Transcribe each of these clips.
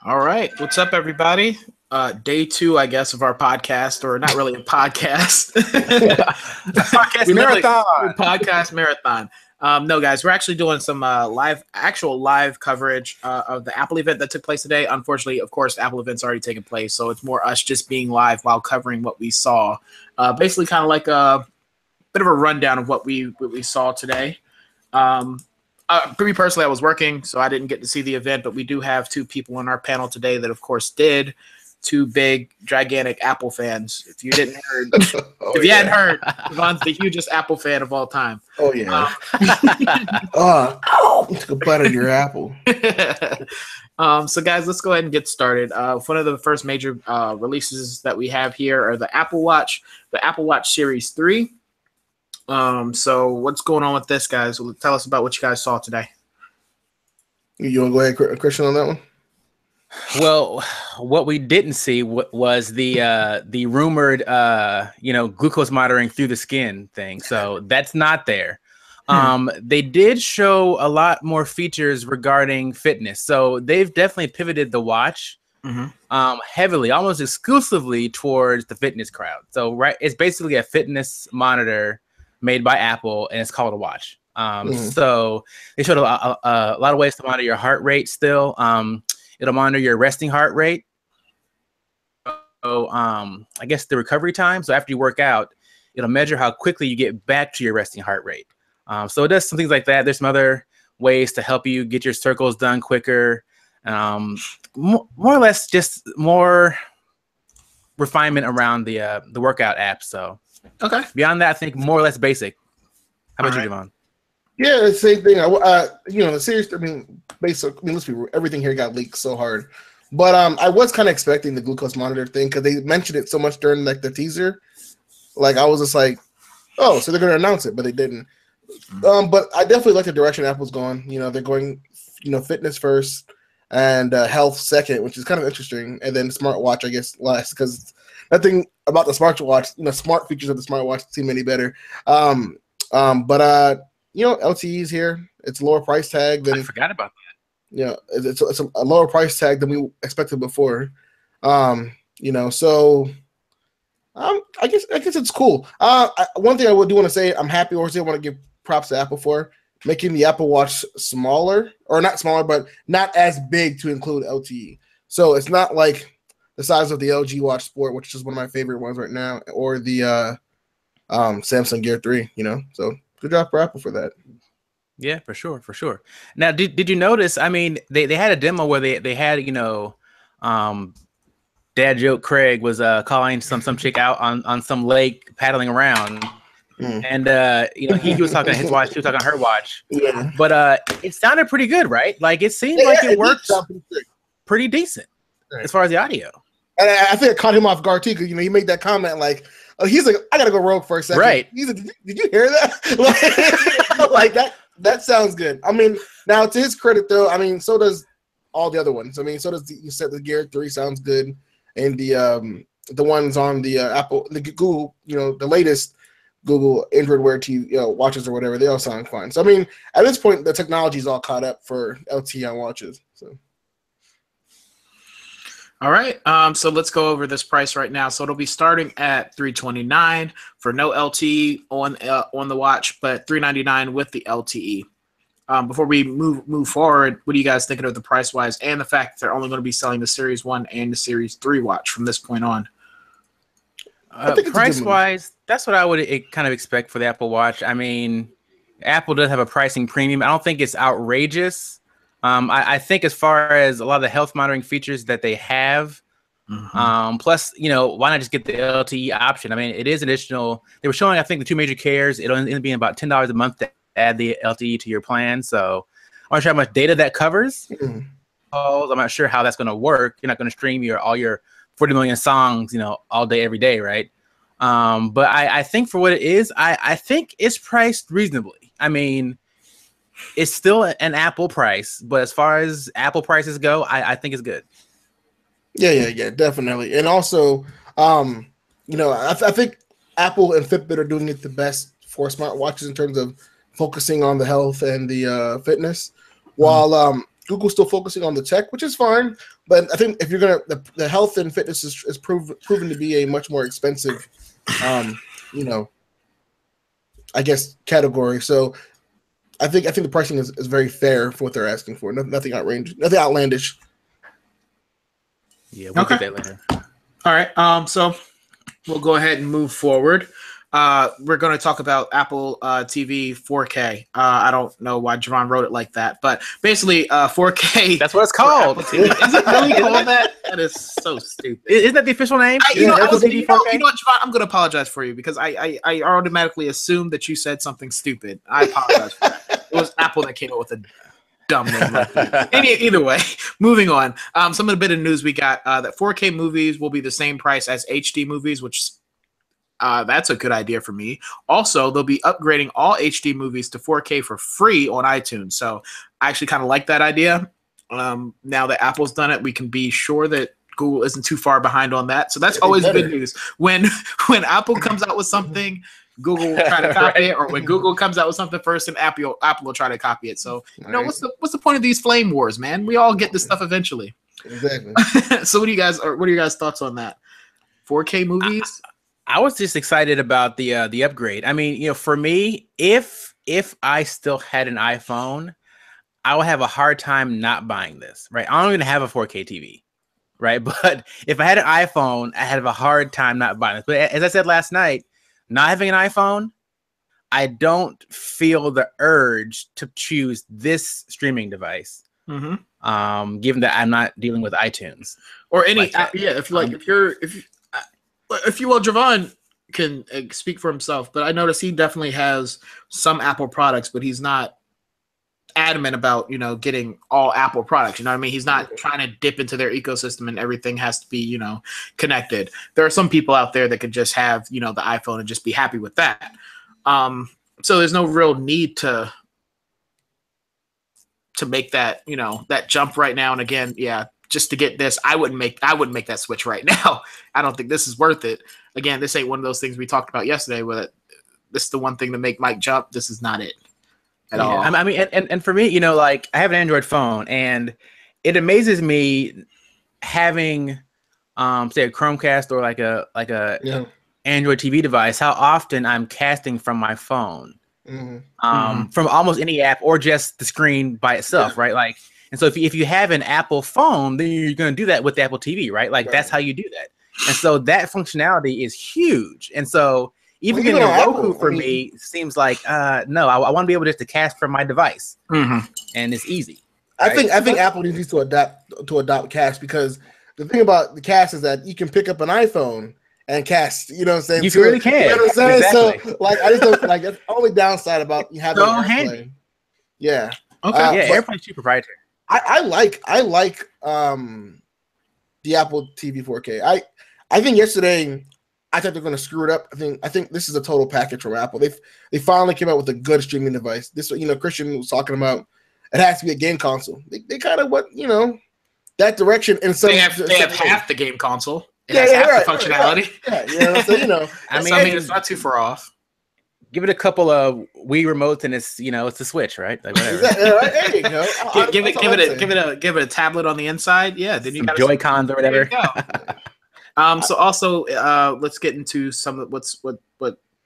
All right. What's up, everybody? Day two, I guess, of our podcast, or not really a podcast. podcast marathon. Podcast marathon. No, guys, we're actually doing some actual live coverage of the Apple event that took place today. Unfortunately, of course, Apple event's already taken place, so it's more us just being live while covering what we saw. Basically, kind of like a bit of a rundown of what we saw today. For me personally, I was working, so I didn't get to see the event, but we do have two people on our panel today that, of course, did. Two big, gigantic Apple fans. If you didn't heard, if you hadn't heard, Yvonne's the hugest Apple fan of all time. Oh yeah. Took a bite of your apple. So guys, let's go ahead and get started. One of the first major releases that we have here are the Apple Watch Series 3. So what's going on with this, guys? Tell us about what you guys saw today. You want to go ahead, Christian, on that one? Well, what we didn't see was the rumored glucose monitoring through the skin thing. So that's not there. They did show a lot more features regarding fitness. So they've definitely pivoted the watch heavily, almost exclusively towards the fitness crowd. So it's basically a fitness monitor made by Apple, and it's called a watch. So they showed a lot of ways to monitor your heart rate still. It'll monitor your resting heart rate. So I guess the recovery time. So after you work out, it'll measure how quickly you get back to your resting heart rate. So it does some things like that. There's some other ways to help you get your circles done quicker. More or less just more refinement around the workout app. So okay. Beyond that, I think more or less basic. How about you, Devon? Yeah, the same thing. The series. I mean, let's be real, everything here got leaked so hard. But I was kind of expecting the glucose monitor thing because they mentioned it so much during like the teaser. Like I was just like, oh, so they're gonna announce it, but they didn't. But I definitely like the direction Apple's going. You know, they're going, fitness first and health second, which is kind of interesting, and then smartwatch, I guess, last because nothing about the smartwatch, smart features of the smartwatch seem any better. LTE's here. It's a lower price tag than I forgot about that. Yeah, it's a lower price tag than we expected before. So I guess it's cool. One thing I do want to say, I'm happy, or I want to give props to Apple for making the Apple Watch smaller, or not smaller, but not as big to include LTE. So it's not like the size of the LG Watch Sport, which is one of my favorite ones right now, or the Samsung Gear 3. So good job for Apple for that. Yeah, for sure. Now, did you notice? I mean, they had a demo where they had Dad Joke Craig was calling some chick out on some lake paddling around, and he was talking to his watch, she was talking to her watch. Yeah, but it sounded pretty good, right? Like it seemed like it worked pretty decent as far as the audio. And I think it caught him off guard too, because he made that comment like, "Oh, he's like, I gotta go rogue for a second." Right? He's like, "Did you hear that?" like that. That sounds good. I mean, now to his credit though, I mean, so does all the other ones. I mean, so does you said the Gear 3 sounds good, and the ones on the Apple, the Google, the latest Google Android Wear TV watches or whatever, they all sound fine. So I mean, at this point, the technology is all caught up for LTE on watches. So. All right, so let's go over this price right now. So it'll be starting at $329 for no LTE on the watch, but $399 with the LTE. Before we move forward, what are you guys thinking of the price wise, and the fact that they're only going to be selling the Series 1 and the Series 3 watch from this point on? Price wise, that's what I would kind of expect for the Apple Watch. I mean, Apple does have a pricing premium. I don't think it's outrageous. I think as far as a lot of the health monitoring features that they have, plus, why not just get the LTE option? I mean, it is additional. They were showing, I think, the two major carriers. It'll end up being about $10 a month to add the LTE to your plan. So I'm not sure how much data that covers. I'm not sure how that's going to work. You're not going to stream all your 40 million songs, all day, every day, right? But I think for what it is, I think it's priced reasonably. I mean, it's still an Apple price, but as far as Apple prices go, I think it's good. Yeah, definitely. And also, I think Apple and Fitbit are doing it the best for smartwatches in terms of focusing on the health and the fitness. While Google's still focusing on the tech, which is fine. But I think if you're gonna, the health and fitness is proven to be a much more expensive, I guess category. So I think the pricing is very fair for what they're asking for. Nothing outrageous, nothing outlandish. Yeah, we'll get that later. All right. So we'll go ahead and move forward. We're going to talk about Apple TV 4K. I don't know why Javon wrote it like that, but basically 4K. That's what it's called. Is it really called that? That is so stupid. Isn't that the official name? You know what, Javon? I'm going to apologize for you because I automatically assumed that you said something stupid. I apologize for that. It was Apple that came up with a dumb name. Either way, moving on. Some of the bit of news we got that 4K movies will be the same price as HD movies, which that's a good idea for me. Also, they'll be upgrading all HD movies to 4K for free on iTunes. So I actually kind of like that idea. Now that Apple's done it, we can be sure that Google isn't too far behind on that. So that's always good news. When Apple comes out with something, Google will try to copy it, or when Google comes out with something first, and Apple will try to copy it. So what's the point of these flame wars, man? We all get this stuff eventually. Exactly. So what are your guys' thoughts on that? 4K movies? I was just excited about the upgrade. I mean, for me, if I still had an iPhone, I would have a hard time not buying this, right? I don't even have a 4K TV, right? But if I had an iPhone, I had a hard time not buying this. But as I said last night, not having an iPhone, I don't feel the urge to choose this streaming device, given that I'm not dealing with iTunes or any. If you will, Javon can speak for himself, but I notice he definitely has some Apple products, but he's not adamant about getting all Apple products. You know what I mean? He's not trying to dip into their ecosystem and everything has to be connected. There are some people out there that could just have the iPhone and just be happy with that. So there's no real need to make that that jump right now. And again, just to get this, I wouldn't make that switch right now. I don't think this is worth it. Again, this ain't one of those things we talked about yesterday where this is the one thing to make Mike jump. This is not it at all. I mean, and for me, like I have an Android phone, and it amazes me having say a Chromecast or like a Android TV device, how often I'm casting from my phone. From almost any app or just the screen by itself, right? Like, and so if you have an Apple phone, then you're going to do that with the Apple TV, right? Like that's how you do that. And so that functionality is huge. And so even getting a Roku for me seems like no, I want to be able just to cast from my device, and it's easy. Right? I think Apple needs to adopt cast, because the thing about the cast is that you can pick up an iPhone and cast, you know what I'm saying? You really can. You know what I'm saying? Exactly. So like I just don't like that's the only downside about you having so handy. Yeah. Okay. AirPlay is too proprietary. I like the Apple TV 4K. I think yesterday I thought they're going to screw it up. I think this is a total package from Apple. They finally came out with a good streaming device. This Christian was talking about. It has to be a game console. They kind of went that direction. And so they have half the game console. It has half the functionality. Right. So I mean, it's not too far off. Give it a couple of Wii remotes and it's it's a Switch, right? Like whatever. There you go. Give it a tablet on the inside. Yeah, then you got Joy-Cons or whatever. So also let's get into some of what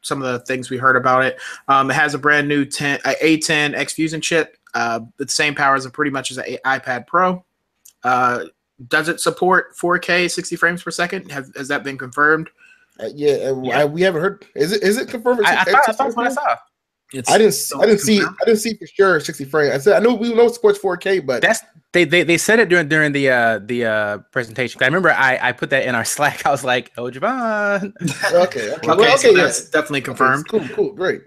some of the things we heard about it. It has a brand new A10 X Fusion chip, the same power as pretty much as an iPad Pro. Does it support 4K 60 frames per second? Has that been confirmed? We haven't heard. Is it confirmed? I thought what I saw. I didn't see for sure 60 frames. I know we know it supports 4K, but they said it during the presentation. I remember I put that in our Slack. I was like, "Oh, Javon." Okay. So that's definitely confirmed. Okay, cool, great.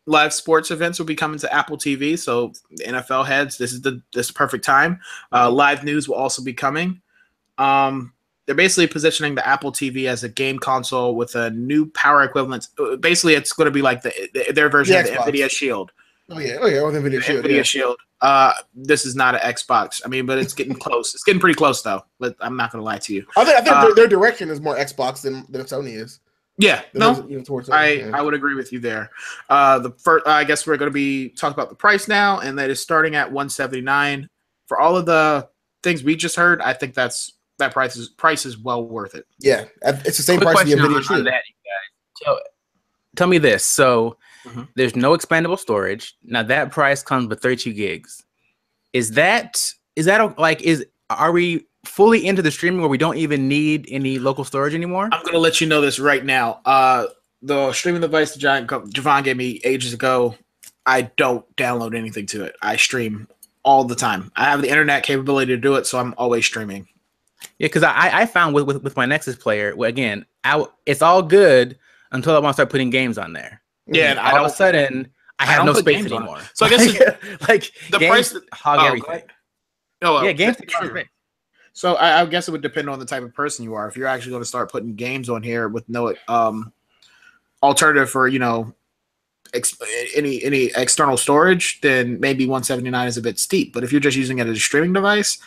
Live sports events will be coming to Apple TV. So the NFL heads, this is the perfect time. Live news will also be coming. They're basically positioning the Apple TV as a game console with a new power equivalent. Basically, it's going to be like their version of the NVIDIA Shield. Oh yeah, the NVIDIA Shield. NVIDIA Shield. This is not an Xbox. I mean, but it's getting close. It's getting pretty close, though. But I'm not going to lie to you. I think their direction is more Xbox than Sony is. Yeah, I would agree with you there. I guess we're going to be talking about the price now, and that is starting at $179 for all of the things we just heard, I think that price is well worth it. Yeah, it's the same Quick price as the question NVIDIA Shield. on that, you guys. Tell me this. So there's no expandable storage. Now that price comes with 32 gigs. Are we fully into the streaming where we don't even need any local storage anymore? I'm gonna let you know this right now. The streaming device that Javon gave me ages ago, I don't download anything to it. I stream all the time. I have the internet capability to do it, so I'm always streaming. Yeah, because I found with my Nexus player, again, it's all good until I want to start putting games on there. Yeah, and all of a sudden I have no space anymore. So I guess like the games price hog everything. Yeah, games take space. So I guess it would depend on the type of person you are. If you're actually going to start putting games on here with no alternative for any external storage, then maybe $179 is a bit steep. But if you're just using it as a streaming device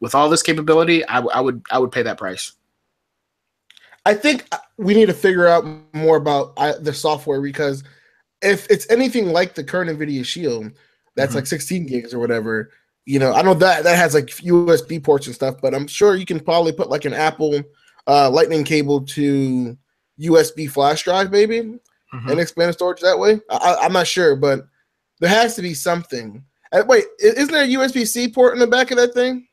with all this capability, I would pay that price. I think we need to figure out more about the software, because if it's anything like the current NVIDIA Shield, that's like 16 gigs or whatever. I know that has like USB ports and stuff, but I'm sure you can probably put like an Apple Lightning cable to USB flash drive, maybe, and expand the storage that way. I'm not sure, but there has to be something. Wait, isn't there a USB-C port in the back of that thing?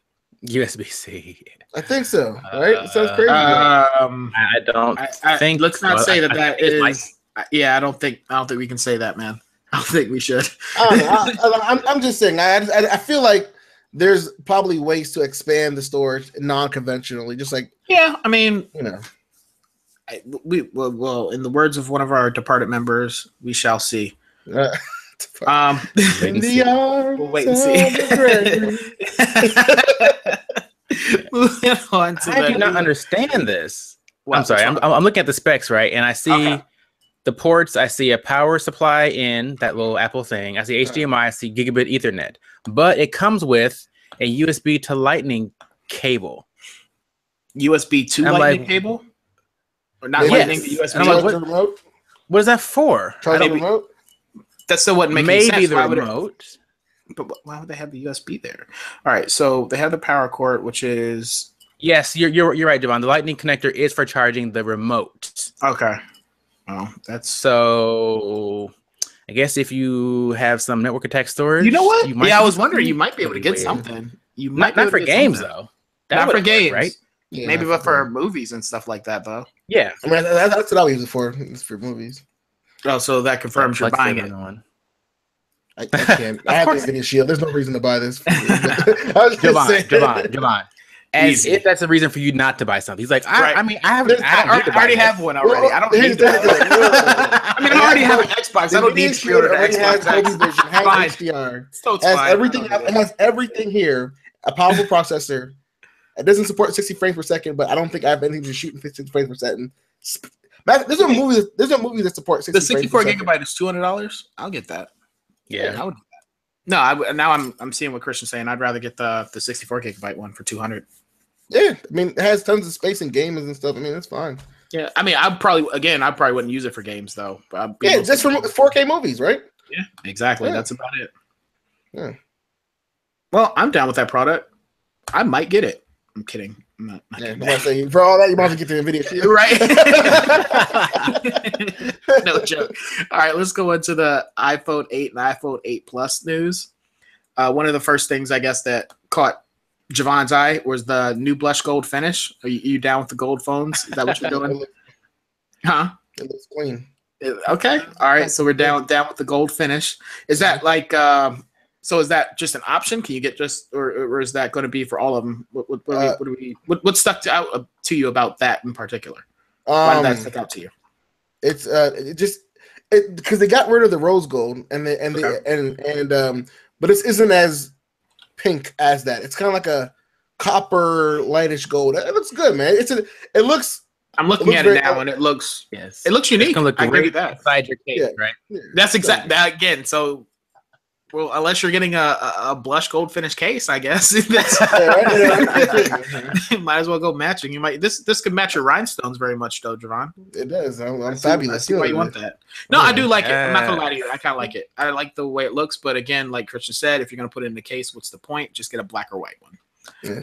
USB-C. I think so. Right? It sounds crazy. I don't think. Let's not say that is. Yeah, I don't think we can say that, man. I don't think we should. I'm just saying. I feel like there's probably ways to expand the storage non-conventionally. Just like I mean, well, in the words of one of our departed members, we shall see. In the arms we'll wait and see. Moving on to I do not understand this. I'm sorry. I'm looking at the specs, right, and I see. The ports, I see a power supply in that little Apple thing. I see HDMI, I see gigabit Ethernet. But it comes with a USB to Lightning cable. USB to Lightning cable? Or not Lightning, to USB. What is that for? Charging remote? That still wouldn't make any sense. Maybe the remote. But why would they have the USB there? All right, so they have the power cord, which is... Yes, you're right, Javon. The Lightning connector is for charging the remote. Okay. Oh, that's so. I guess if you have some network attack storage, you know what? I was wondering you might be able to get something. You might not for games though. Not for games, right? Yeah, maybe, but for movies and stuff like that, though. Yeah, I mean that's what I use it for. It's for movies. Oh, so that confirms you're buying it. I can't. I have the NVIDIA Shield. There's no reason to buy this. I was just saying. Javon. As if that's a reason for you not to buy something. He's like, I already have one already. I don't need that. I mean, I already have an Xbox. I don't need to pre-order an Xbox. Has HDR. So it's it has everything here. A powerful processor. It doesn't support 60 frames per second, but I don't think I have anything to shoot in 60 frames per second. There's a movie that supports 60 the 64 gigabyte is $200. I'll get that. Yeah, I would. No, now I'm seeing what Christian's saying. I'd rather get the 64 gigabyte one for $200. Yeah, I mean, it has tons of space and games and stuff. I mean, it's fine. Yeah, I mean, I probably wouldn't use it for games though. Yeah, just for 4K movies, right? Yeah, exactly. Yeah. That's about it. Yeah. Well, I'm down with that product. I might get it. I'm kidding. I'm not saying, for all that, you might have to get the NVIDIA Shield. Right? No joke. All right, let's go into the iPhone 8 and iPhone 8 Plus news. One of the first things, I guess, that caught Javon's eye was the new blush gold finish. Are you down with the gold phones? Is that what you're doing? Huh? It looks clean. Okay. All right. So we're down with the gold finish. Is that like? So is that just an option? Can you get just, or is that going to be for all of them? What stuck out to you about that in particular? Why did that stick out to you? It's because they got rid of the rose gold but it isn't as pink as that. It's kind of like a copper lightish gold. It looks good, man. It looks. I'm looking at it now, and it looks. Yes. It looks unique. It's gonna look I agree with that. Inside your case, right? That's exactly that again. So Well, unless you're getting a blush gold finish case, I guess. Might as well go matching. You might this could match your rhinestones very much, though, Javon. It does. I'm fabulous. I see why you want that. No, I do like it. I'm not gonna lie to you. I kind of like it. I like the way it looks, but again, like Christian said, if you're gonna put it in the case, what's the point? Just get a black or white one. Yeah,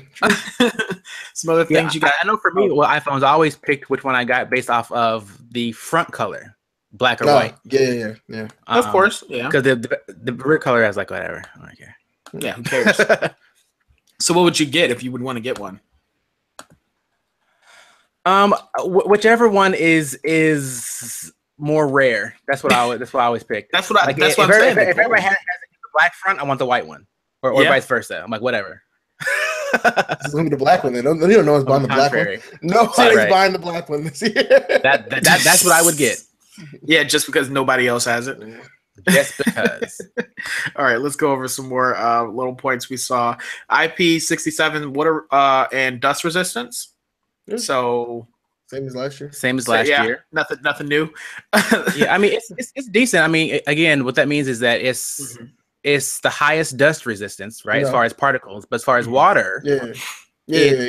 some other things you got. I know for me, well, iPhones I always picked which one I got based off of the front color. Black or white? Yeah. Of course, yeah. Because the rear color has like whatever. I don't care. Yeah, who cares? So, what would you get if you would want to get one? Whichever one is more rare. That's what I always pick. That's what I'm saying. If everybody has the black front, I want the white one, or vice versa. I'm like whatever. It's gonna be the black one. They don't know it's buying the black one. Nobody's buying the black one this year. That's what I would get. Yeah, just because nobody else has it. Just because. All right, let's go over some more little points we saw. IP67 water and dust resistance. Yeah. So same as last year. Year. Nothing new. Yeah, I mean it's decent. I mean, again, what that means is that it's the highest dust resistance, right? As far as particles, but as far as water, you're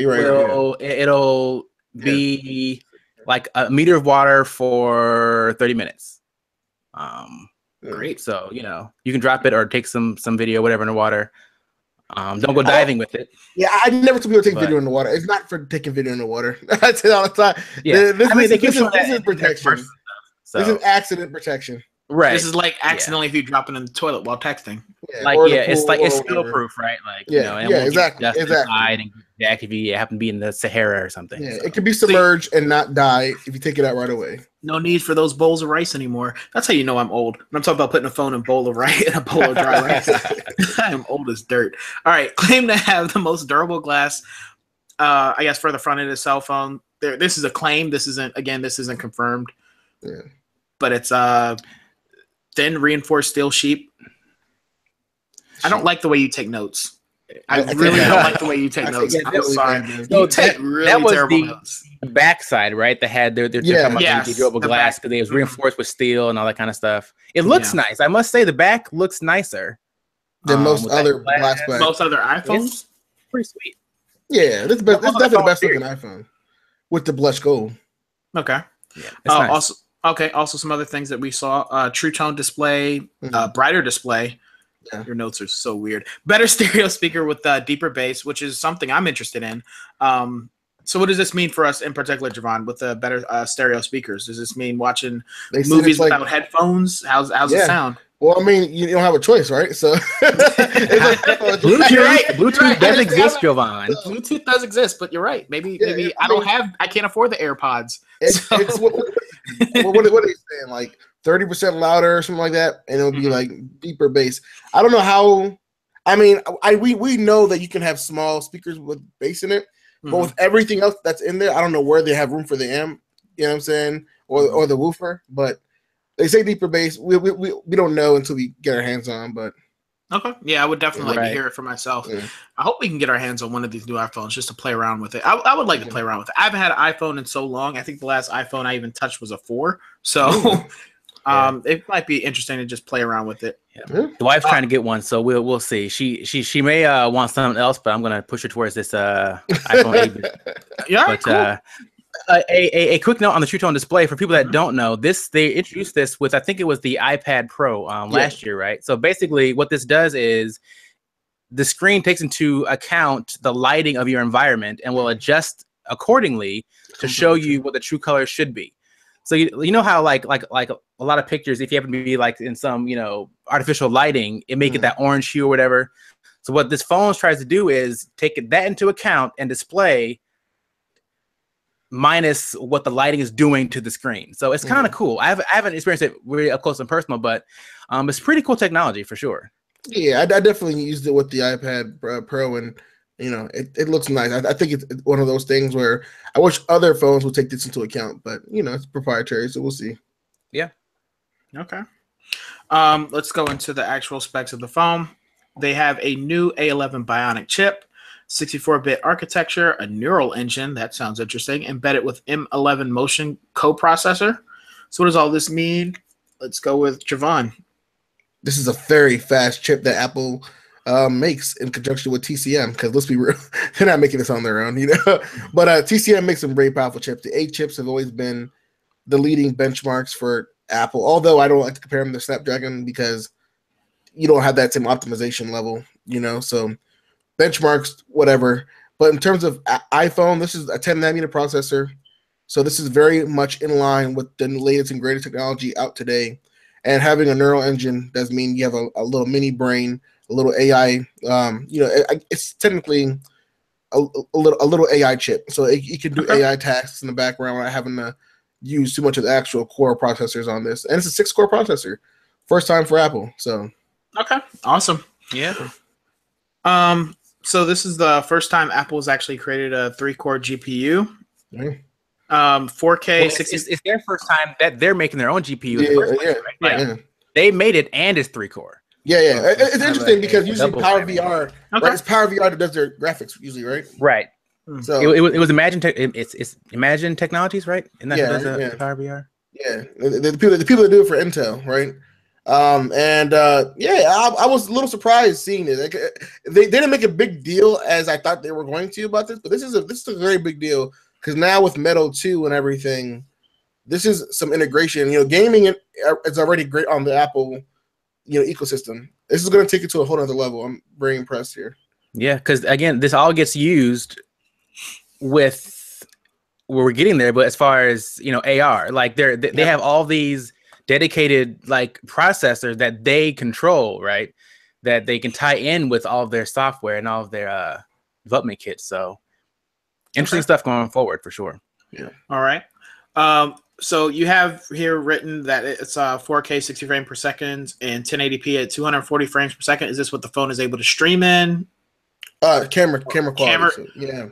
right. It'll be like a meter of water for 30 minutes. Great. So, you can drop it or take some video, whatever, in the water. Don't go diving with it. Yeah, I never took people to take video in the water. It's not for taking video in the water. I say all the time. Yeah. This is protection. So. This is accident protection. Right. This is like accidentally if you drop it in the toilet while texting. It's spill proof, right? Like, exactly. And back if you happen to be in the Sahara or something. Yeah, it can be submerged and not die if you take it out right away. No need for those bowls of rice anymore. That's how you know I'm old. I'm talking about putting a phone in a bowl of rice, in a bowl of dry rice. I am old as dirt. All right, claim to have the most durable glass. I guess for the front end of the cell phone. This is a claim. This isn't confirmed. Yeah, but it's thin reinforced steel sheet. I don't like the way you take notes. I really don't like the way you take notes. I'm sorry. You take really terrible notes. The backside, right? They had they're talking about the durable glass because it was reinforced with steel and all that kind of stuff. It looks nice. I must say the back looks nicer than most other glass back. Most other iPhones. It's pretty sweet. Yeah, this is definitely the best looking iPhone with the blush gold. Okay. Yeah. Nice. Also some other things that we saw: True Tone display, brighter display. Yeah. Your notes are so weird. Better stereo speaker with deeper bass, which is something I'm interested in. So what does this mean for us in particular, Javon, with the better stereo speakers? Does this mean watching movies without headphones? How's it sound? Well, I mean, you don't have a choice, right? So Bluetooth does exist, Javon. Bluetooth does exist, but you're right. Maybe I can't afford the AirPods. It's what are they saying? Like 30% louder or something like that, and it'll be like deeper bass. I don't know how. I mean, we know that you can have small speakers with bass in it, but with everything else that's in there, I don't know where they have room for the amp. You know what I'm saying? Or the woofer, but they say deeper bass. We don't know until we get our hands on. But okay, yeah, I would definitely like to hear it for myself. Yeah. I hope we can get our hands on one of these new iPhones just to play around with it. I would like to play around with it. I haven't had an iPhone in so long. I think the last iPhone I even touched was a 4. So. It might be interesting to just play around with it. Yeah. The wife's trying to get one, so we'll see. She may want something else, but I'm gonna push her towards this iPhone 8. Yeah, but a quick note on the True Tone display for people that don't know, they introduced this with I think it was the iPad Pro last year, right? So basically, what this does is the screen takes into account the lighting of your environment and will adjust accordingly to show you what the true color should be. So you know how like a lot of pictures, if you happen to be like in some artificial lighting, it may get that orange hue or whatever. So what this phone tries to do is take that into account and display minus what the lighting is doing to the screen. So it's kind of cool. I haven't experienced it really up close and personal, but it's pretty cool technology for sure. Yeah, I definitely used it with the iPad Pro, and it looks nice. I think it's one of those things where I wish other phones would take this into account, but it's proprietary, so we'll see. Yeah. Okay. Let's go into the actual specs of the phone. They have a new A11 Bionic chip, 64-bit architecture, a neural engine, that sounds interesting, embedded with M11 Motion coprocessor. So what does all this mean? Let's go with Javon. this is a very fast chip that Apple makes in conjunction with TCM. Because let's be real, they're not making this on their own, you know. But TCM makes some very powerful chips. The 8 chips have always been the leading benchmarks for Apple. Although I don't like to compare them to Snapdragon because you don't have that same optimization level, you know. So benchmarks, whatever. But in terms of iPhone, this is a 10 nanometer processor. So this is very much in line with the latest and greatest technology out today. And having a neural engine does mean you have a little mini brain, a little AI. You know, it's technically a little AI chip. So it can do AI tasks in the background without having to use too much of the actual core processors on this. And it's a 6-core processor. First time for Apple. So okay, awesome. Yeah. So this is the first time Apple's actually created a 3-core GPU. Yeah. 4K, Well, 60. it's their first time that they're making their own GPU. In the first place, right? Like, they made it and it's 3-core. Yeah. It's interesting because usually Power VR, Okay. right? It's Power VR that does their graphics usually, right? Right. So it was Imagine. It's Imagine Technologies, right? And that does Power VR. Yeah, the people that do it for Intel, right? I was a little surprised seeing this. Like, they didn't make a big deal as I thought they were going to about this, but this is a very big deal because now with Meadow 2 and everything, this is some integration. You know, gaming is already great on the Apple, you know, ecosystem. This is going to take it to a whole other level. I'm very impressed here. Yeah, because again, this all gets used with where we're getting there, but as far as, you know, AR, like they have all these dedicated like processors that they control, right? That they can tie in with all of their software and all of their development kits. So interesting stuff going forward for sure. Yeah. All right. So you have here written that it's 4K 60 frames per second and 1080p at 240 frames per second. Is this what the phone is able to stream in? Camera quality. So, yeah.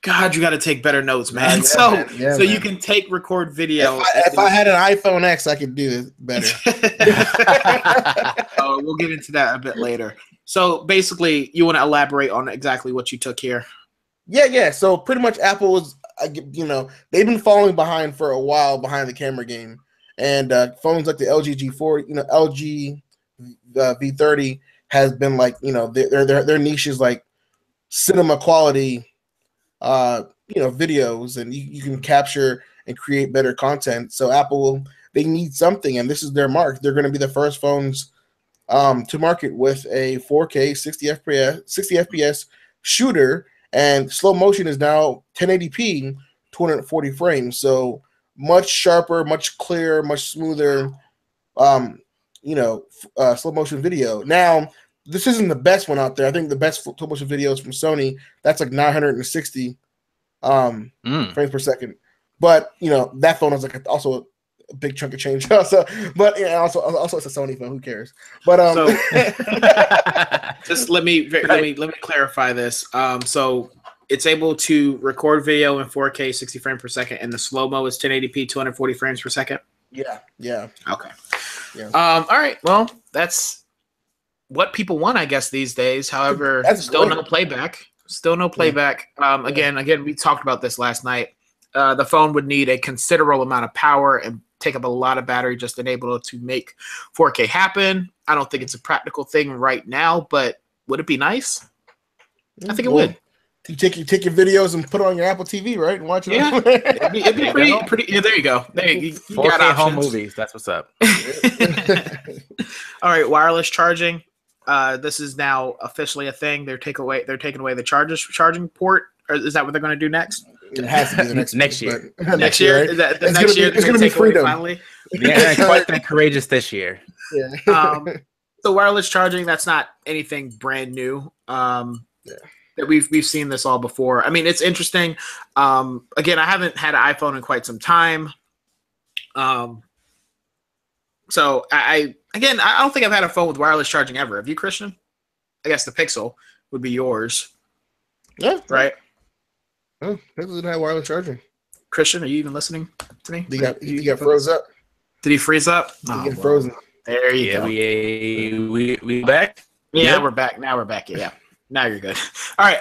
God, you got to take better notes, man. You can record video. If I had an iPhone X, I could do it better. Oh, we'll get into that a bit later. So basically, you want to elaborate on exactly what you took here? Yeah. So pretty much Apple was, you know, they've been falling behind for a while behind the camera game, and phones like the LG G4, you know, LG V30 has been like, you know, their niche is like cinema quality. You know, videos, and you can capture and create better content. So Apple, they need something, and this is their mark. They're going to be the first phones to market with a 4K 60 FPS shooter, and slow motion is now 1080p 240 frames. So much sharper, much clearer, much smoother you know, slow motion video. Now, this isn't the best one out there. I think the best slow motion video is from Sony. That's like 960 frames per second. But you know, that phone is like also a big chunk of change. Also, but yeah, also it's a Sony phone. Who cares? But just let me clarify this. So it's able to record video in 4K 60 frames per second, and the slow mo is 1080p 240 frames per second. Yeah. Okay. Yeah. All right. Well, that's what people want, I guess, these days. However, still no playback. Again, we talked about this last night. The phone would need a considerable amount of power and take up a lot of battery just to enable it to make 4K happen. I don't think it's a practical thing right now, but would it be nice? I think it would. You take your videos and put it on your Apple TV, right? And watch it. Yeah, it'd be pretty. Yeah, there you go. You 4K got home movies. That's what's up. All right, wireless charging. This is now officially a thing. They're taking away the charging port. Or is that what they're going to do next? It has to be the next year. Next year, right? Is that the next year? It's going to be freedom. Finally. Yeah, quite that courageous this year. Yeah. So wireless charging, that's not anything brand new. That we've seen this all before. I mean, it's interesting. Again, I haven't had an iPhone in quite some time. So I don't think I've had a phone with wireless charging ever. Have you, Christian? I guess the Pixel would be yours. Yeah. Right. Oh, Pixel didn't have wireless charging. Christian, are you even listening to me? He got froze up. Did he freeze up? He got frozen. There you go. We back? Yeah, we're back. Now we're back. Yeah. Now you're good. All right.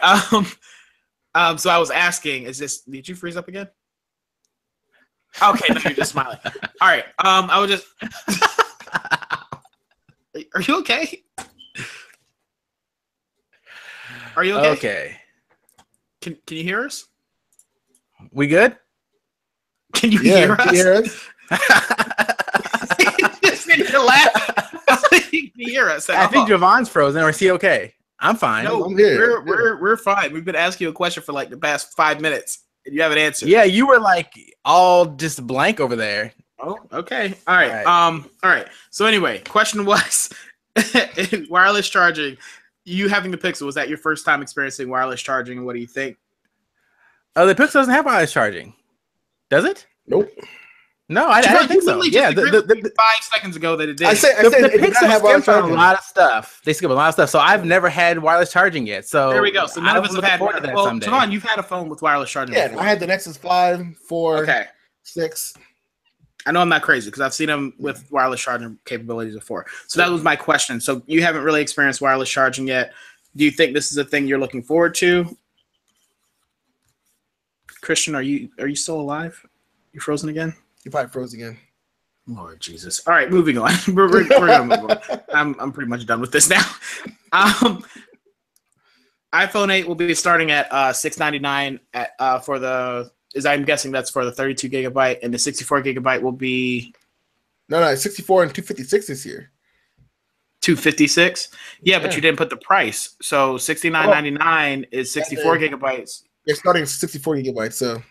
So I was asking, did you freeze up again? Okay, no, you're just smiling. All right. I was just Are you okay? Are you okay? Okay. Can you hear us? We good? Can you hear us? Can you hear us? Just need to laugh. Can you hear us? I think Javon's frozen, or is he okay? I'm fine. No, I'm here. We're fine. We've been asking you a question for like the past 5 minutes, and you haven't answered. Yeah, you were like all just blank over there. Oh, okay. All right. All right. So anyway, question was in wireless charging. You having the Pixel, was that your first time experiencing wireless charging? And what do you think? Oh, the Pixel doesn't have wireless charging, does it? Nope. No, I don't think so. Yeah, the 5 seconds ago that it did. I said the it did not Pixel have wireless skips on charging. a lot of stuff. They skip a lot of stuff. So I've never had wireless charging yet. So there we go. So none of us have had that well, someday. Javon, you've had a phone with wireless charging. Yeah, before. I had the Nexus 5, 4, Okay. 6. I know I'm not crazy because I've seen them with wireless charging capabilities before. So that was my question. So you haven't really experienced wireless charging yet. Do you think this is a thing you're looking forward to? Christian, are you still alive? You frozen again? You probably froze again. Lord Jesus. All right, moving on. we're gonna move on. I'm pretty much done with this now. iPhone 8 will be starting at $699 for the. I'm guessing that's for the 32 gigabyte, and the 64 gigabyte will be. No, 64 and 256 this year. 256. Yeah, but you didn't put the price. So $69.99 is 64 gigabytes. They're starting at 64 gigabytes, so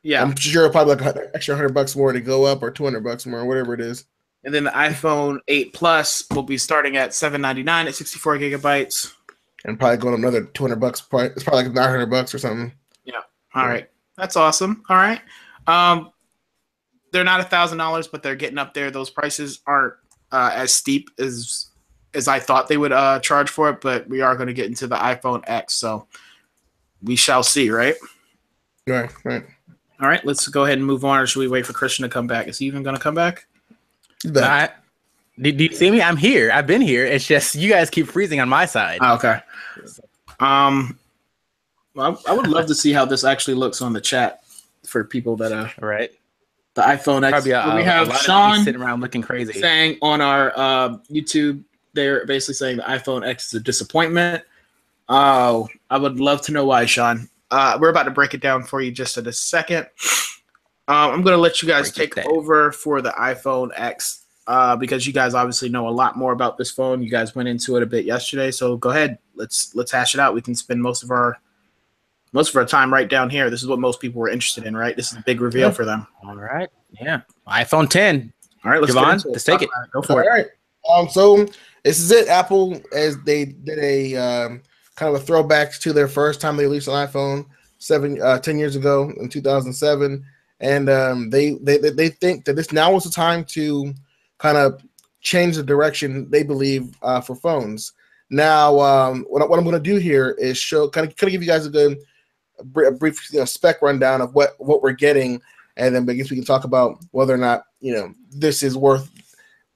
yeah, I'm sure probably like an extra $100 more to go up, or $200 more, or whatever it is. And then the iPhone 8 Plus will be starting at $799 at 64 gigabytes, and probably going up another $200. Probably it's probably like $900 or something. Yeah. All right, that's awesome. All right, they're not $1,000, but they're getting up there. Those prices aren't as steep as I thought they would charge for it, but we are going to get into the iPhone X, so we shall see, right? Right. All right, let's go ahead and move on, or should we wait for Christian to come back? Is he even going to come back? Did you see me? I'm here. I've been here. It's just you guys keep freezing on my side. Oh, okay. Well, I would love to see how this actually looks on the chat for people that right. The iPhone X. We have a lot Sean of sitting around looking crazy, saying on our YouTube, they're basically saying the iPhone X is a disappointment. Oh, I would love to know why, Sean. We're about to break it down for you just in a second. I'm going to let you guys take over for the iPhone X because you guys obviously know a lot more about this phone. You guys went into it a bit yesterday, so go ahead. Let's hash it out. We can spend most of our time right down here. This is what most people were interested in, right? This is a big reveal for them. All right. Yeah. iPhone 10. All right, Javon, let's take it. Go for it. All right. So this is it. Apple, as they did a kind of a throwback to their first time they released an iPhone 10 years ago in 2007, and they think that this now was the time to kind of change the direction they believe for phones. Now, what I'm going to do here is show kind of give you guys a brief spec rundown of what we're getting, and then I guess we can talk about whether or not this is worth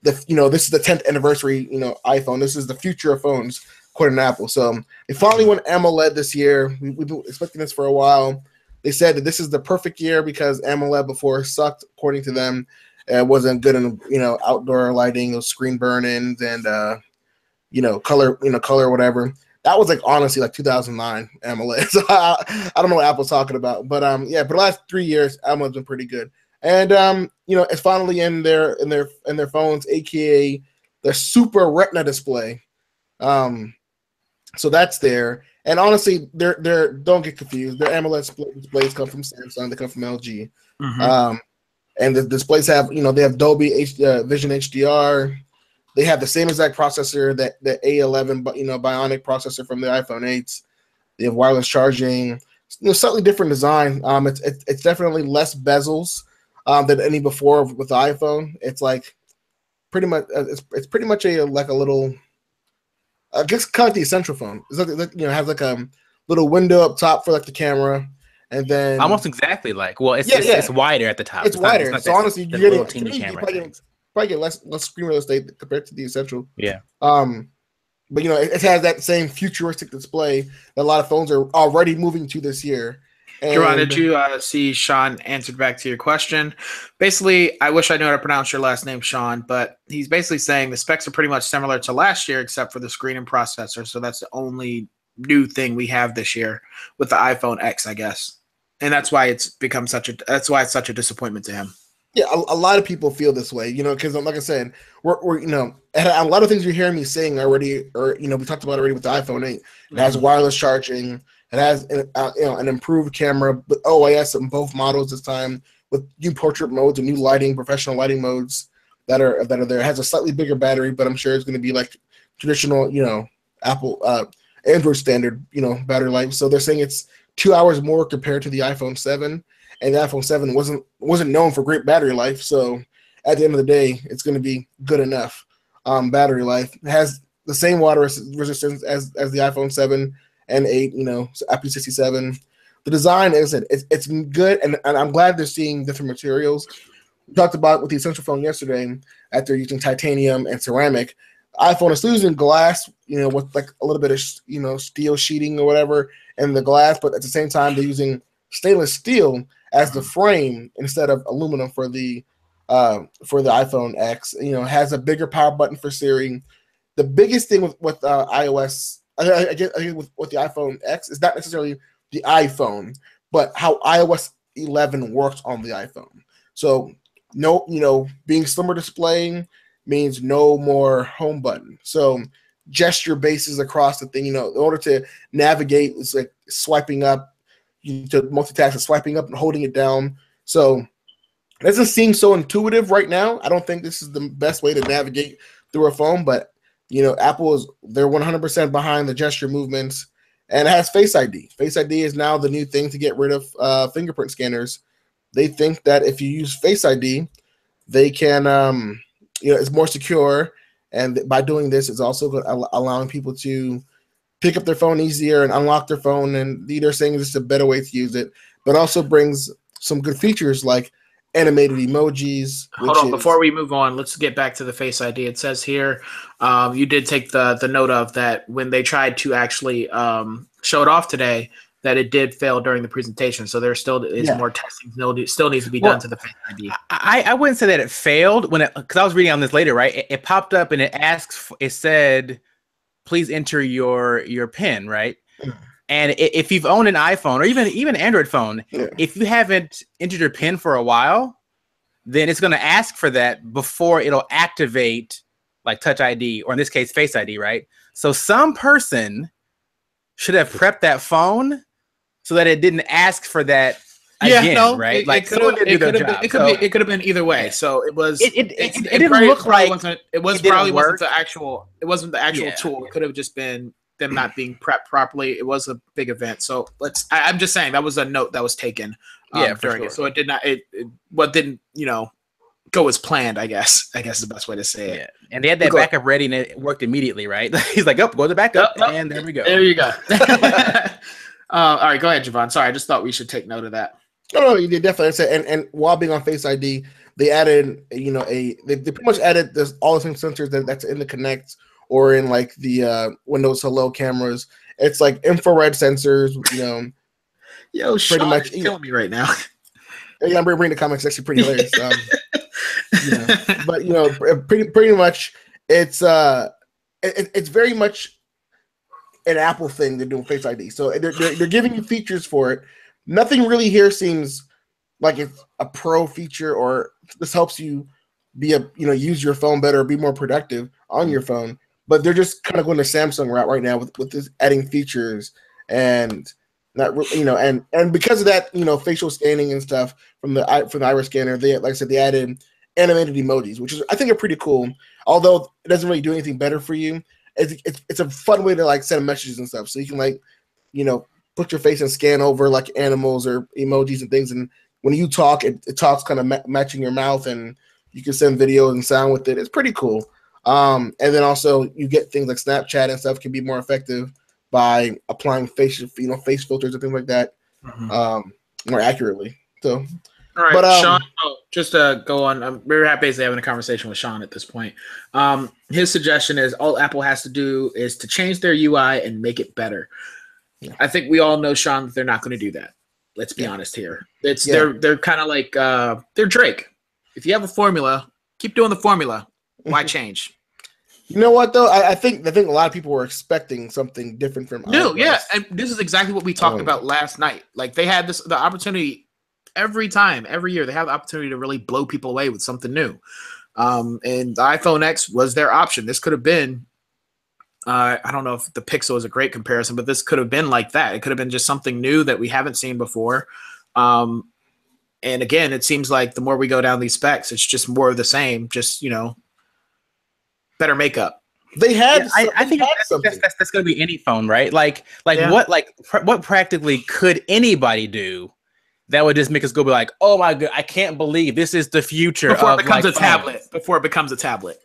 this is the 10th anniversary iPhone. This is the future of phones according to Apple. So they finally went AMOLED this year. We've been expecting this for a while. They said that this is the perfect year because AMOLED before sucked according to them. It wasn't good in outdoor lighting, those screen burn-ins and color whatever. That was honestly 2009 AMOLED. So I don't know what Apple's talking about, but for the last 3 years AMOLED's been pretty good. And it's finally in their phones, aka the Super Retina display. So that's there. And honestly, they're don't get confused. Their AMOLED displays come from Samsung. They come from LG. Mm-hmm. And the displays have they have Dolby Vision HDR. They have the same exact processor that the A11 Bionic processor from the iPhone 8s. They have wireless charging. Slightly different design. It's definitely less bezels than any before with the iPhone. It's pretty much it's pretty much a little, I guess, kind of the essential phone. It's has a little window up top for the camera, and then almost exactly it's wider at the top. It's wider. So honestly, you're getting teeny camera. Probably get less screen real estate compared to the essential. Yeah. But it has that same futuristic display that a lot of phones are already moving to this year. Javon, And did you see Sean answered back to your question? Basically, I wish I knew how to pronounce your last name, Sean, but he's basically saying the specs are pretty much similar to last year, except for the screen and processor. So that's the only new thing we have this year with the iPhone X, I guess, and that's why it's become that's why it's such a disappointment to him. yeah, a lot of people feel this way, because like I said, we're and a lot of things you're hearing me saying already, or we talked about already with the iPhone 8. It has wireless charging. It has an improved camera, but OIS in both models this time with new portrait modes and new lighting, professional lighting modes that are there. It has a slightly bigger battery, but I'm sure it's going to be like traditional, Apple Android standard, battery life. So they're saying it's 2 hours more compared to the iPhone 7, and the iPhone 7 wasn't known for great battery life. So at the end of the day, it's going to be good enough battery life. It has the same water resistance as the iPhone 7 and 8, IP67. The design, as I said, it's good, and I'm glad they're seeing different materials. We talked about with the Essential phone yesterday that they're using titanium and ceramic. iPhone is still using glass, with like a little bit of steel sheeting or whatever in the glass, but at the same time they're using stainless steel as the frame instead of aluminum for the iPhone X. Has a bigger power button for Siri. The biggest thing with iOS, I guess with the iPhone X is not necessarily the iPhone, but how iOS 11 works on the iPhone. So being slimmer displaying means no more home button. So gesture bases across the thing, in order to navigate, it's like swiping up, to multitask and swiping up and holding it down. So it doesn't seem so intuitive right now. I don't think this is the best way to navigate through a phone, but Apple they're 100% behind the gesture movements, and it has Face ID. Face ID is now the new thing to get rid of fingerprint scanners. They think that if you use Face ID, they can, it's more secure, and by doing this, it's also allowing people to pick up their phone easier and unlock their phone. And they're saying this is a better way to use it, but also brings some good features like animated emojis. Hold on, before we move on, let's get back to the Face ID. It says here, you did take the note of that when they tried to actually show it off today, that it did fail during the presentation. So there still is more testing still needs to be done to the Face ID. I wouldn't say that it failed because I was reading on this later, right? It popped up and it said, please enter your PIN, right? And if you've owned an iPhone or even an Android phone, if you haven't entered your PIN for a while, then it's going to ask for that before it'll activate like Touch ID, or in this case, Face ID, right? So some person should have prepped that phone so that it didn't ask for that again, right? It could have been either way. So it was. It didn't look like it wasn't the actual tool. It could have just been them not being prepped properly. It was a big event. So I'm just saying that was a note that was taken during it. So it did not. What didn't go as planned, I guess is the best way to say it. And they had that backup ready, and it worked immediately, right? He's like, "Oh, go to the backup," and there we go. There you go. All right, go ahead, Javon. Sorry, I just thought we should take note of that. No, you did definitely. And while being on Face ID, they added, they pretty much added all the same sensors that's in the Connect or in like the Windows Hello cameras. It's like infrared sensors, Yo, pretty Sean, much killing me right now. Yeah, I'm bringing the comics. Actually, pretty hilarious. But pretty much, it's very much an Apple thing. They're doing Face ID, so they're giving you features for it. Nothing really here seems like it's a pro feature, or this helps you use your phone better, or be more productive on your phone. But they're just kind of going the Samsung route right now with this adding features and. Not and because of that, facial scanning and stuff from the iris scanner, they, like I said, they added animated emojis, which is, I think, are pretty cool. Although it doesn't really do anything better for you, it's a fun way to like send messages and stuff. So you can put your face and scan over like animals or emojis and things, and when you talk, it talks kind of matching your mouth, and you can send video and sound with it. It's pretty cool. And then also you get things like Snapchat and stuff can be more effective by applying face filters and things like that more accurately. So, all right, Sean. Just to go on, I'm very happy to having a conversation with Sean at this point. His suggestion is all Apple has to do is to change their UI and make it better. Yeah. I think we all know, Sean, that they're not going to do that. Let's be honest here. It's Yeah. they're kind of like they're Drake. If you have a formula, keep doing the formula. Why change? You know what though? I think a lot of people were expecting something different from No, iOS. yeah, and this is exactly what we talked about last night. Like they had the opportunity every year they have the opportunity to really blow people away with something new. And the iPhone X was their option. This could have been I don't know if the Pixel is a great comparison, but this could have been like that. It could have been just something new that we haven't seen before. And again, it seems like the more we go down these specs, it's just more of the same, just, better makeup. They had. I think that's going to be any phone, right? Like what practically could anybody do that would just make us go be like, oh my god, I can't believe this is the future before of it becomes like, a tablet. Before it becomes a tablet.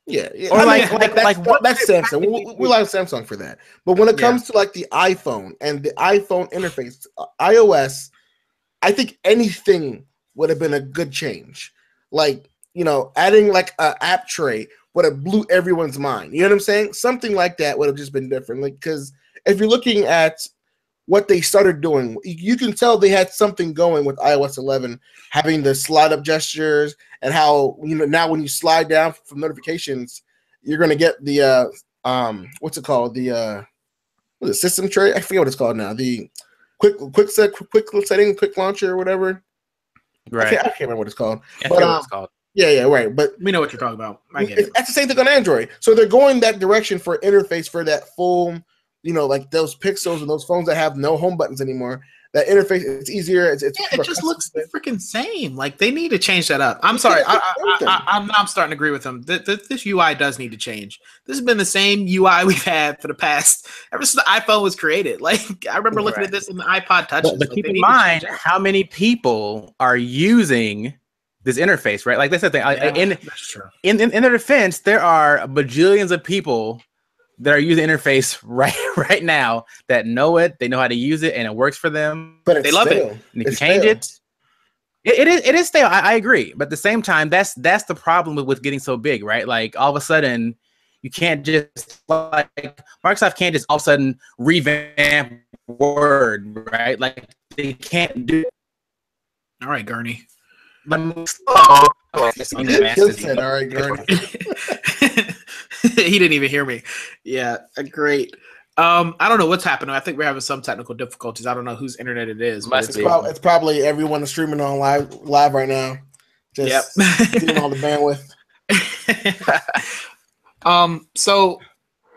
Yeah. Or that's Samsung. We like Samsung for that. But when it comes to like the iPhone and the iPhone interface, iOS, I think anything would have been a good change. Like, adding like an app tray would have blew everyone's mind. You know what I'm saying? Something like that would have just been different. Like, because if you're looking at what they started doing, you can tell they had something going with iOS 11, having the slide up gestures and how, now when you slide down from notifications, you're going to get the, what's it called? The system tray. I forget what it's called now. The quick setting, quick launcher or whatever. Right. I can't remember what it's called. I forget what it's called. Yeah, right. But we know what you're talking about. I get it. That's the same thing on Android. So they're going that direction for interface for that full, like those Pixels and those phones that have no home buttons anymore. That interface, it's easier. It just looks freaking same. Like they need to change that up. I'm sorry. I'm starting to agree with them. This UI does need to change. This has been the same UI we've had for the past ever since the iPhone was created. Like I remember looking at this in the iPod Touches. But keep in mind how many people are using this interface, right? Like that's the thing. That's true. In their defense, there are bajillions of people that are using the interface right now that know it, they know how to use it, and it works for them. But they love it. And you can change it. It is stale. I agree. But at the same time, that's the problem with getting so big, right? Like all of a sudden, you can't just like Microsoft can't just all of a sudden revamp Word, right? Like they can't do. All right, Gurney. He said, all right, Gurney. He didn't even hear me. Yeah, great. I don't know what's happening. I think we're having some technical difficulties. I don't know whose internet it is. It's probably everyone that's streaming on live right now. Just getting all the bandwidth. So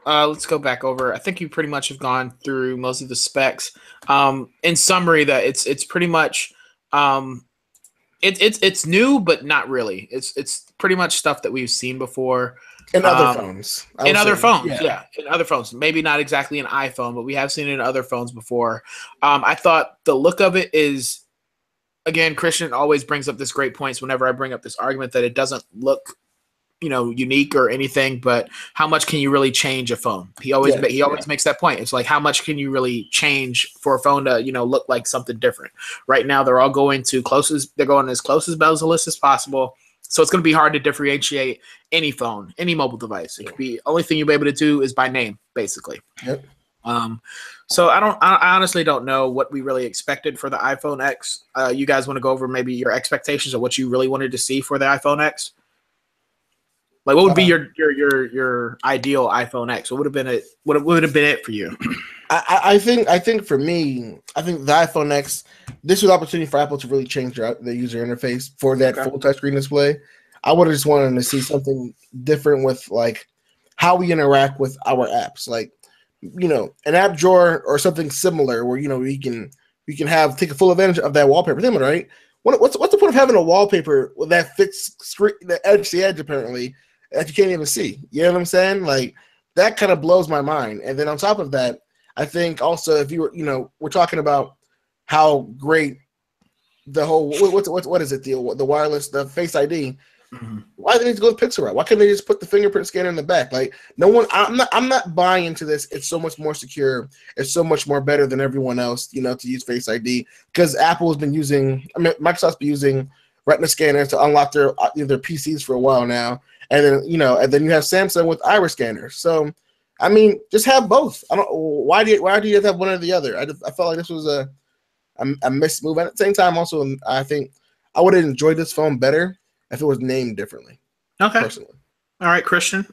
let's go back over. I think you pretty much have gone through most of the specs. In summary, that it's pretty much it's new, but not really. It's pretty much stuff that we've seen before. In other phones. In other phones. Maybe not exactly an iPhone, but we have seen it in other phones before. I thought the look of it is, again, Christian always brings up this great points whenever I bring up this argument that it doesn't look, unique or anything, but how much can you really change a phone? He always makes that point. It's like, how much can you really change for a phone to, look like something different? Right now, they're all going as close as bezel-less as possible. So it's going to be hard to differentiate any phone, any mobile device. It could be only thing you'll be able to do is by name, basically. Yep. So I honestly don't know what we really expected for the iPhone X. You guys want to go over maybe your expectations of what you really wanted to see for the iPhone X? Like, what would be your ideal iPhone X? What would have been it? What would have been it for you? I think for me, I think the iPhone X, this was an opportunity for Apple to really change their user interface for that full touchscreen display. I would have just wanted to see something different with like how we interact with our apps, like an app drawer or something similar where we can take a full advantage of that wallpaper thing, right? What's the point of having a wallpaper that fits screen, the edge to edge apparently that you can't even see? You know what I'm saying? Like that kind of blows my mind. And then on top of that, I think also if you were, we're talking about how great the whole what is it, the wireless, the Face ID. Mm-hmm. Why do they need to go with Pixel route? Why can't they just put the fingerprint scanner in the back? Like no one, I'm not buying into this. It's so much more secure. It's so much more better than everyone else, to use Face ID, because Apple has been Microsoft's been using Retina scanners to unlock their PCs for a while now, and then you have Samsung with iris scanners. So just have both. I don't. Why do you have to have one or the other? I felt like this was a missed move. At the same time, also, I think I would have enjoyed this phone better if it was named differently. Okay. Personally. All right, Christian.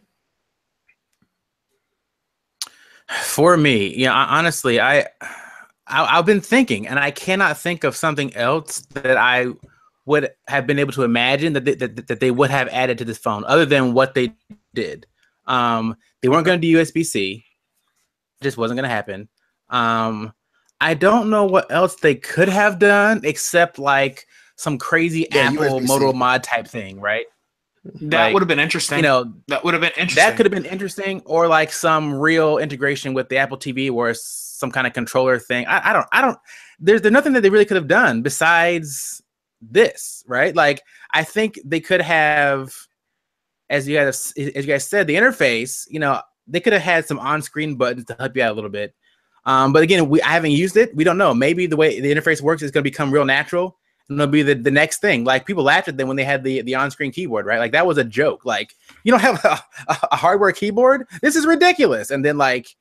For me, yeah, honestly, I've been thinking, and I cannot think of something else that I would have been able to imagine that they would have added to this phone other than what they did. They weren't going to do USB-C. It just wasn't going to happen. I don't know what else they could have done except like some crazy Apple USB-C. Moto mod type thing, right? That would have been interesting. You know, that would have been interesting. That could have been interesting, or like some real integration with the Apple TV, or some kind of controller thing. I don't. There's nothing that they really could have done besides this, right? Like, I think they could have, as you guys said, the interface. You know, they could have had some on-screen buttons to help you out a little bit. But again, I haven't used it. We don't know. Maybe the way the interface works is going to become real natural. And it'll be the next thing. Like, people laughed at them when they had the on-screen keyboard, right? Like, that was a joke. Like, you don't have a hardware keyboard? This is ridiculous. And then, like,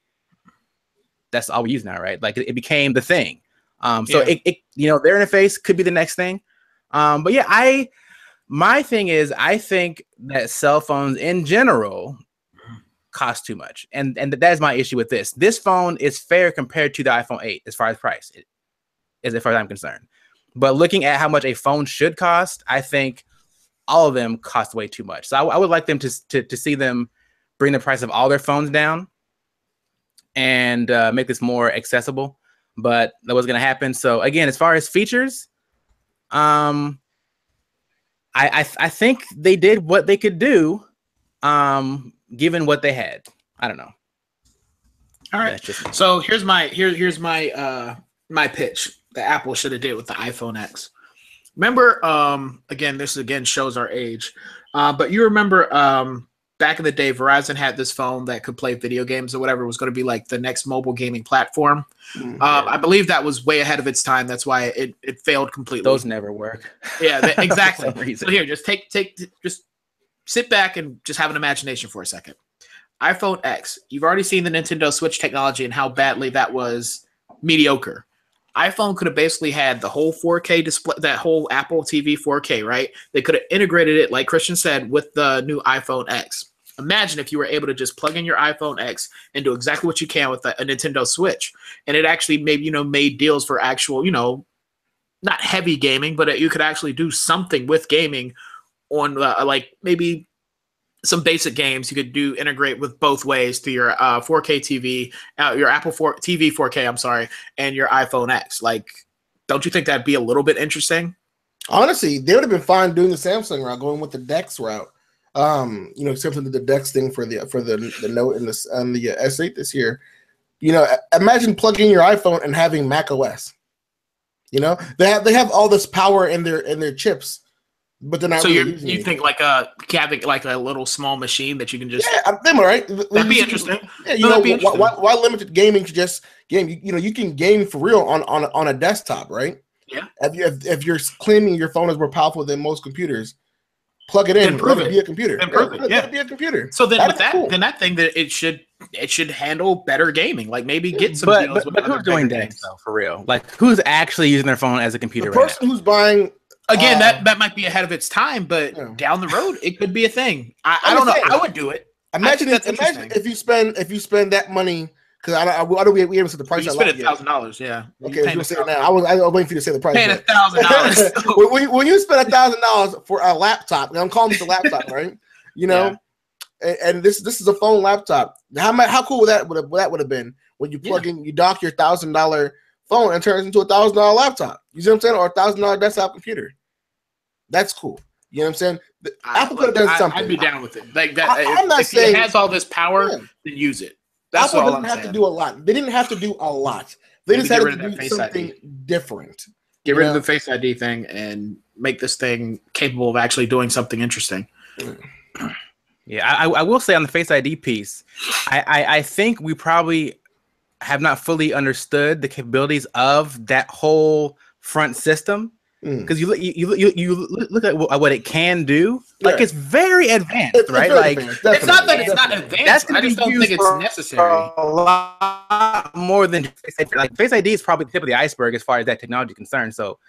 that's all we use now, right? Like, it became the thing. So it you know, their interface could be the next thing. But yeah, my thing is, I think that cell phones in general cost too much. And that is my issue with this. This phone is fair compared to the iPhone 8 as far as price, as far as I'm concerned. But looking at how much a phone should cost, I think all of them cost way too much. So I would like them to see them bring the price of all their phones down and make this more accessible. But that wasn't going to happen. So again, as far as features, I think they did what they could do, given what they had. I don't know. All right. So here's my my pitch that Apple should have did with the iPhone X. Remember, again, this again shows our age, but you remember back in the day, Verizon had this phone that could play video games or whatever. It was going to be like the next mobile gaming platform. Mm-hmm. I believe that was way ahead of its time. That's why it failed completely. Those never work. Yeah, exactly. So here, just just sit back and just have an imagination for a second. iPhone X. You've already seen the Nintendo Switch technology and how badly that was mediocre. iPhone could have basically had the whole 4K display, that whole Apple TV 4K, right? They could have integrated it, like Christian said, with the new iPhone X. Imagine if you were able to just plug in your iPhone X and do exactly what you can with a Nintendo Switch. And it actually maybe, made deals for actual, not heavy gaming, but you could actually do something with gaming on like maybe some basic games you could integrate with both ways to your 4K TV, your Apple TV 4K, I'm sorry, and your iPhone X. Like, don't you think that'd be a little bit interesting? Honestly, they would have been fine doing the Samsung route, going with the DeX route. Samsung did the DeX thing for the Note and the S8 this year. Imagine plugging your iPhone and having Mac OS. They have all this power in their chips. But they're not. So you think like having like a little small machine that you can just them right. That'd be interesting. Yeah, why limited gaming to just game? You can game for real on a desktop, right? Yeah. If you're claiming your phone is more powerful than most computers, plug it in. Let it be a computer. Let it be a computer. So then with that, cool. Then that thing that it should handle better gaming. Like maybe get some deals with who's doing that though, for real? Like who's actually using their phone as a computer? The person who's buying. Again, that might be ahead of its time, but down the road it could be a thing. I don't know. I would do it. Imagine if you spend that money, because I don't we haven't said the price. You spend $1,000, yeah. Okay, you say it now. I was waiting for you to say the price. Paying $1,000 when you spend $1,000 for a laptop, and I'm calling this a laptop, right? And this is a phone laptop. How cool would that have been when you plug in, you dock your $1,000 phone and turns into a $1,000 laptop. You see what I'm saying? Or a $1,000 desktop computer. That's cool. You know what I'm saying? Apple could have done something. I'd be down with it. Like that. I'm not saying it has all this power, then use it. That's Apple all doesn't have to do a lot. They didn't have to do a lot. They just had to do something different. Get rid of the Face ID thing and make this thing capable of actually doing something interesting. Yeah, I will say on the Face ID piece, I think we probably have not fully understood the capabilities of that whole front system. because you look at what it can do. Like it's very advanced, It's right? very like advanced, it's not that definitely. it's not advanced. that's gonna I just be don't used think it's for necessary. a lot more than Face ID. Like Face ID is probably the tip of the iceberg as far as that technology is concerned. So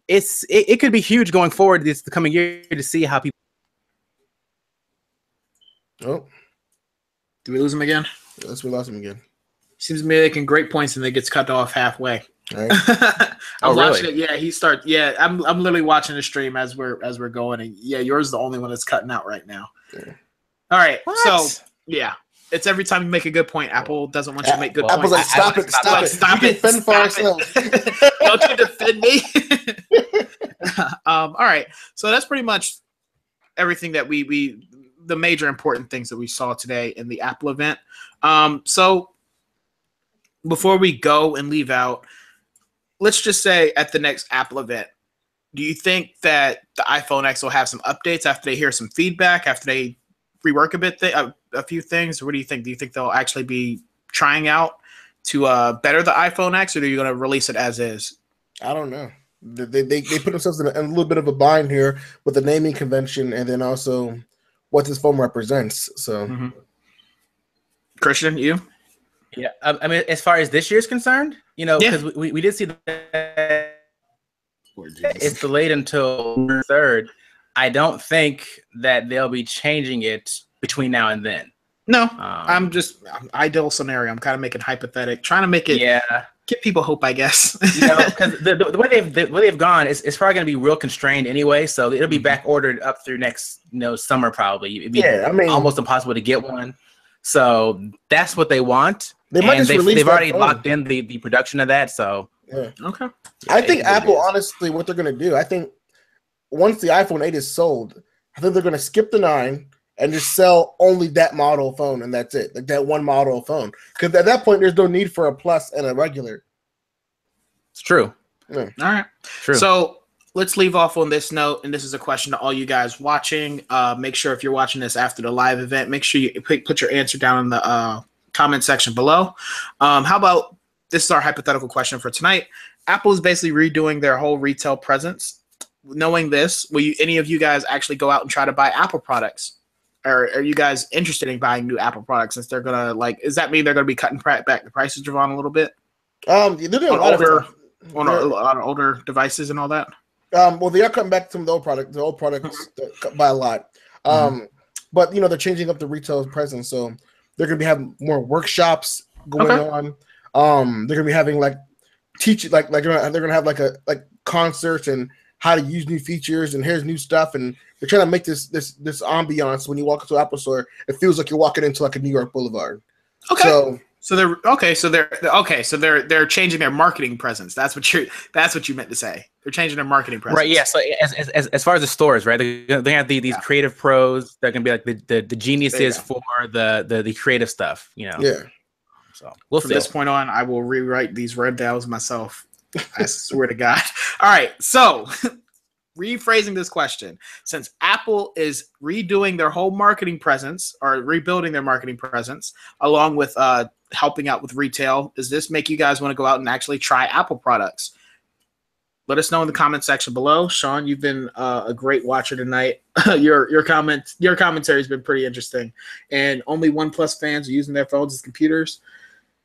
it could be huge going forward this the coming year to see how people. Oh, Do we lose him again? yes, we lost him again. Seems to me making great points and then gets cut off halfway. All right. I'm watching really? it. Yeah, he starts. Yeah, I'm literally watching the stream as we're going. And yeah, yours is the only one that's cutting out right now. Yeah. All right. What? So yeah, it's every time you make a good point, Apple doesn't want you to make good Apple's points. like, stop it. Defend for ourselves. Don't you defend me. All right. So that's pretty much everything that we the major important things that we saw today in the Apple event. So before we go and leave out, let's just say at the next Apple event, do you think that the iPhone X will have some updates after they hear some feedback, after they rework a few things? Or what do you think? Do you think they'll actually be trying out to better the iPhone X, or are you going to release it as is? I don't know. They put themselves in a little bit of a bind here with the naming convention and then also what this phone represents. So, Christian, you? Yeah, I mean, as far as this year's concerned, because we did see that it's delayed until 3rd. I don't think that they'll be changing it between now and then. No, I'm ideal scenario. I'm kind of making hypothetical, trying to make it give people hope, I guess. Because the way they've gone is it's probably going to be real constrained anyway. So it'll be back ordered up through next summer probably. It'd be almost impossible to get one. So that's what they want. They've already locked in the production of that. So okay. I think Apple, honestly, what they're going to do, I think once the iPhone 8 is sold, I think they're going to skip the 9 and just sell only that model phone, and that's it, like that one model phone. Because at that point, there's no need for a Plus and a regular. It's true. Yeah. All right. True. So let's leave off on this note, and this is a question to all you guys watching. Make sure if you're watching this after the live event, make sure you put your answer down in the comment section below. How about this is our hypothetical question for tonight. Apple is basically redoing their whole retail presence. Knowing this, will any of you guys actually go out and try to buy Apple products? Or are you guys interested in buying new Apple products since they're going to does that mean they're going to be cutting back the prices, Javon, a little bit? They're doing a lot of older devices and all that. Well, they are cutting back some of the old products by a lot. But they're changing up the retail presence, so they're going to be having more workshops going on. They're going to be having they're going to have like concerts and how to use new features and here's new stuff, and they're trying to make this ambiance when you walk into Apple Store. It feels like you're walking into like a New York Boulevard. Okay. So they're changing their marketing presence. That's what you meant to say. They're changing their marketing presence. Right. Yeah. So as far as the stores, right? They have these creative pros that can be like the geniuses for the creative stuff. Yeah. So we'll see. From this point on, I will rewrite these red dials myself. I swear to God. All right. So rephrasing this question, since Apple is redoing their whole marketing presence or rebuilding their marketing presence along with helping out with retail, does this make you guys want to go out and actually try Apple products? Let us know in the comment section below. Sean, you've been a great watcher tonight. Your commentary has been pretty interesting. And only OnePlus fans are using their phones as computers.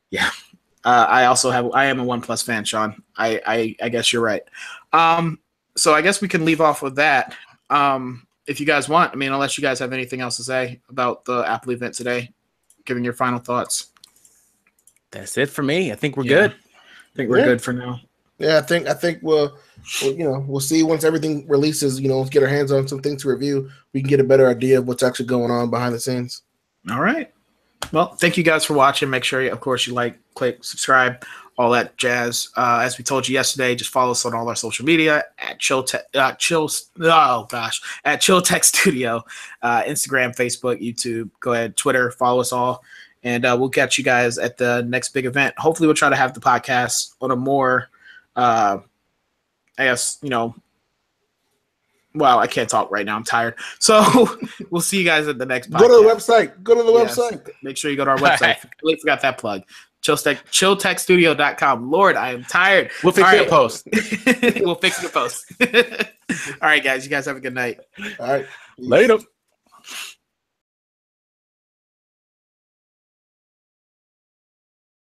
Yeah. I am a OnePlus fan, Sean. I guess you're right. So I guess we can leave off with that. If you guys want, unless you guys have anything else to say about the Apple event today, giving your final thoughts. That's it for me. I think we're good. I think we're good for now. Yeah, I think we'll see once everything releases. Let's get our hands on some things to review. We can get a better idea of what's actually going on behind the scenes. All right. Well, thank you guys for watching. Make sure, of course, you like, click, subscribe, all that jazz. As we told you yesterday, just follow us on all our social media at Chill Tech Studio, Instagram, Facebook, YouTube. Go ahead, Twitter, follow us all, and we'll catch you guys at the next big event. Hopefully, we'll try to have the podcast on a more, well, I can't talk right now. I'm tired. So we'll see you guys at the next podcast. Go to the website. Make Make sure you go to our website. I forgot that plug. chilltechstudio.com. Lord, I am tired. We'll fix your post. We'll fix the post. All right, guys. You guys have a good night. All right. Later.